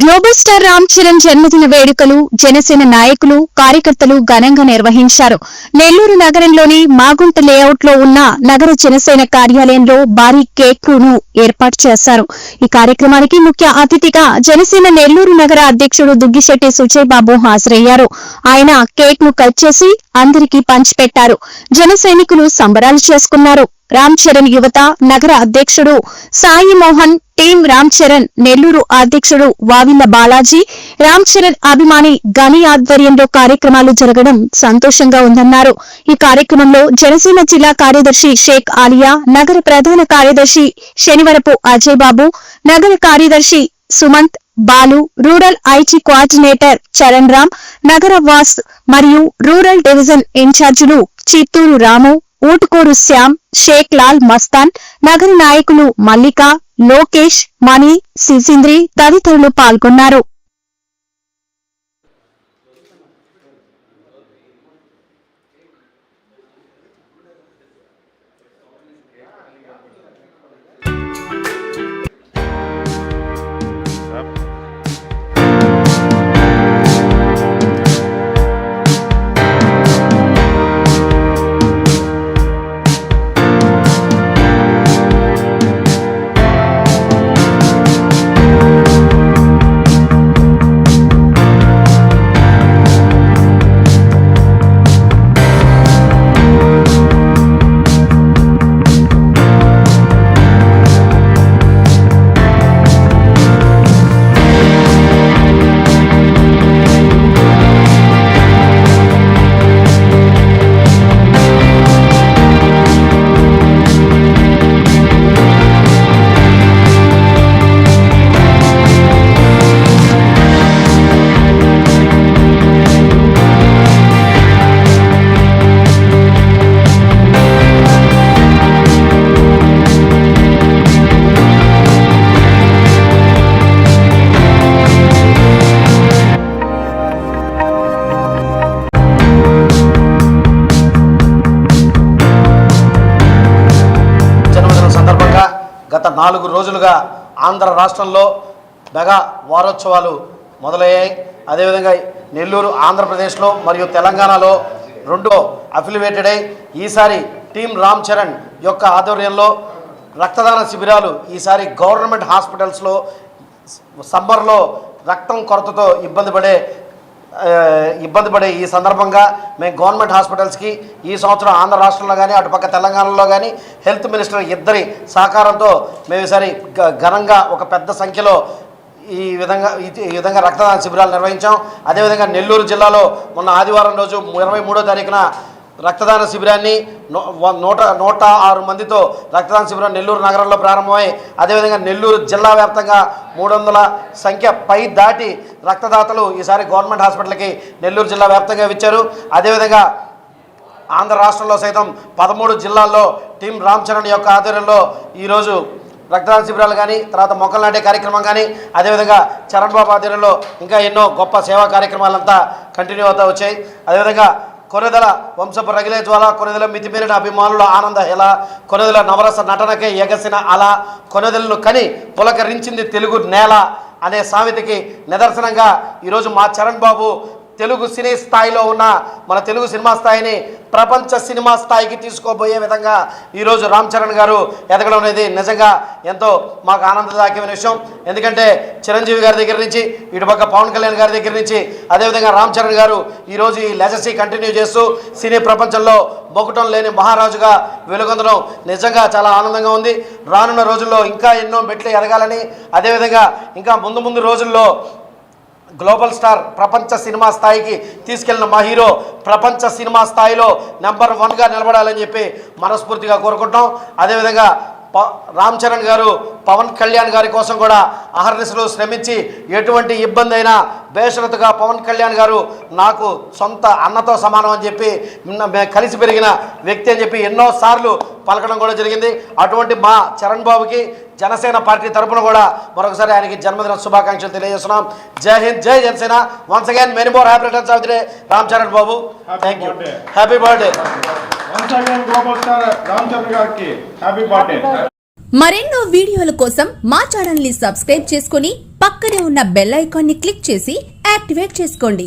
Global star Ram Charan జన్మదిన వేడుకలు జనసేన నాయకులు కార్యకర్తలు ఘనంగా నిర్వహించారు. నెల్లూరు నగరంలోని మాగుంట లేఅవుట్ లో ఉన్న నగర జనసేన కార్యాలయంలో భారీ కేక్ ను ఏర్పాటు చేశారు. ఈ కార్యక్రమానికి ముఖ్య అతిథిగా జనసేన నెల్లూరు నగర అధ్యక్షుడు దుగ్గిశెట్టి సుజయ్ బాబు హాజరయ్యారు. ఆయన కేక్ ను కట్ చేసి అందరికీ పంచిపెట్టారు. జన సైనికులు సంబరాలు చేసుకున్నారు. రామ్ చరణ్ యువత నగర అధ్యక్షుడు సాయి మోహన్, టీం రామ్ చరణ్ నెల్లూరు అధ్యక్షుడు వావిళ్ల బాలాజీ, రామ్ చరణ్ అభిమాని గని ఆధ్వర్యంలో కార్యక్రమాలు జరగడం సంతోషంగా ఉందన్నారు. ఈ కార్యక్రమంలో జనసేన జిల్లా కార్యదర్శి షేక్ ఆలియా, నగర ప్రధాన కార్యదర్శి శనివరపు అజయ్ బాబు, నగర కార్యదర్శి Sumanth, Balu, rural IG coordinator Charan Ram, నగర వాస్ మరియు రూరల్ డివిజన్ ఇన్ఛార్జీలు చిత్తూరు రాము, ఊటుకూరు శ్యామ్, షేక్ లాల్ మస్తాన్, నగర నాయకులు మల్లిక, లోకేష్, మణి, సిసింద్రి తదితరులు పాల్గొన్నారు. గత 4 రోజులుగా ఆంధ్ర రాష్ట్రంలో మెగా వారోత్సవాలు మొదలయ్యాయి. అదేవిధంగా నెల్లూరు, ఆంధ్రప్రదేశ్లో మరియు తెలంగాణలో 2 అఫిలియేటెడ్ అయి ఈసారి టీం రామ్ చరణ్ యొక్క ఆధ్వర్యంలో రక్తదాన శిబిరాలు ఈసారి గవర్నమెంట్ హాస్పిటల్స్లో సమ్మర్లో రక్తం కొరతతో ఇబ్బంది పడే ఈ సందర్భంగా మేము గవర్నమెంట్ హాస్పిటల్స్కి ఈ సంవత్సరం ఆంధ్ర రాష్ట్రంలో కానీ అటుపక్క తెలంగాణలో కానీ హెల్త్ మినిస్టర్ ఇద్దరి సహకారంతో మేము ఈసారి ఘనంగా ఒక పెద్ద సంఖ్యలో ఈ విధంగా రక్తదాన శిబిరాలు నిర్వహించాం. అదేవిధంగా నెల్లూరు జిల్లాలో మొన్న ఆదివారం రోజు 23వ తారీఖున రక్తదాన శిబిరాన్ని 106 మందితో రక్తదాన శిబిరం నెల్లూరు నగరంలో ప్రారంభమై అదేవిధంగా నెల్లూరు జిల్లా వ్యాప్తంగా 300 సంఖ్య పై దాటి రక్తదాతలు ఈసారి గవర్నమెంట్ హాస్పిటల్కి నెల్లూరు జిల్లా వ్యాప్తంగా ఇచ్చారు. అదేవిధంగా ఆంధ్ర రాష్ట్రంలో సైతం 13 జిల్లాల్లో టీం రామ్ చరణ్ యొక్క ఆధ్వర్యంలో ఈరోజు రక్తదాన శిబిరాలు కానీ తర్వాత మొక్కలు నాటే కార్యక్రమం కానీ అదేవిధంగా చరణ్ బాబు ఆధ్వర్యంలో ఇంకా ఎన్నో గొప్ప సేవా కార్యక్రమాలంతా కంటిన్యూ అవుతూ వచ్చాయి. అదేవిధంగా కొనెదల వంశపు రగిలే జ్వాల, కొనెదల మితిమీరిన అభిమానుల ఆనంద హెల, కొనెదల నవరస నటనకే ఎగసిన అలా, కొనెదలను కని పులకరించింది తెలుగు నేల అనే సామెతకి నిదర్శనంగా ఈరోజు మా చరణ్ బాబు తెలుగు సినీ స్థాయిలో ఉన్న మన తెలుగు సినిమా స్థాయిని ప్రపంచ సినిమా స్థాయికి తీసుకోబోయే విధంగా ఈరోజు రామ్ చరణ్ గారు ఎదగడం అనేది నిజంగా ఎంతో మాకు ఆనందదాయకమైన విషయం. ఎందుకంటే చిరంజీవి గారి దగ్గర నుంచి ఇటుపక్క పవన్ కళ్యాణ్ గారి దగ్గర నుంచి అదేవిధంగా రామ్ చరణ్ గారు ఈరోజు ఈ లెగసీ కంటిన్యూ చేస్తూ సినీ ప్రపంచంలో మొకటం లేని మహారాజుగా వెలుగొందడం నిజంగా చాలా ఆనందంగా ఉంది. రానున్న రోజుల్లో ఇంకా ఎన్నో మెట్లు ఎదగాలని అదేవిధంగా ఇంకా ముందు రోజుల్లో గ్లోబల్ స్టార్ ప్రపంచ సినిమా స్థాయికి తీసుకెళ్లిన మా హీరో ప్రపంచ సినిమా స్థాయిలో నెంబర్ 1గా నిలబడాలని చెప్పి మనస్ఫూర్తిగా కోరుకుంటాం. అదేవిధంగా రామ్ చరణ్ గారు పవన్ కళ్యాణ్ గారి కోసం కూడా అహర్నిశలు శ్రమించి ఎటువంటి ఇబ్బంది అయినా బేషరతుగా పవన్ కళ్యాణ్ గారు నాకు సొంత అన్నతో సమానం అని చెప్పి కలిసి పెరిగిన వ్యక్తి అని చెప్పి ఎన్నోసార్లు పలకడం కూడా జరిగింది. అటువంటి మా చరణ్ బాబుకి జనసేన పార్టీ తరపున కూడా మరొకసారి ఆయనకి జన్మదిన శుభాకాంక్షలు తెలియజేస్తున్నాం. జై హింద్, జై Janasena. Once again many more happy returns of the day Ram Charan Babu. Thank you. Happy birthday. Once again global star Ram Charan గారికి హ్యాపీ బర్త్డే. మరెన్నో వీడియోల కోసం మా ఛానల్ ని సబ్స్క్రైబ్ చేసుకుని పక్కనే ఉన్న బెల్ ఐకాన్ ని క్లిక్ చేసి యాక్టివేట్ చేసుకోండి.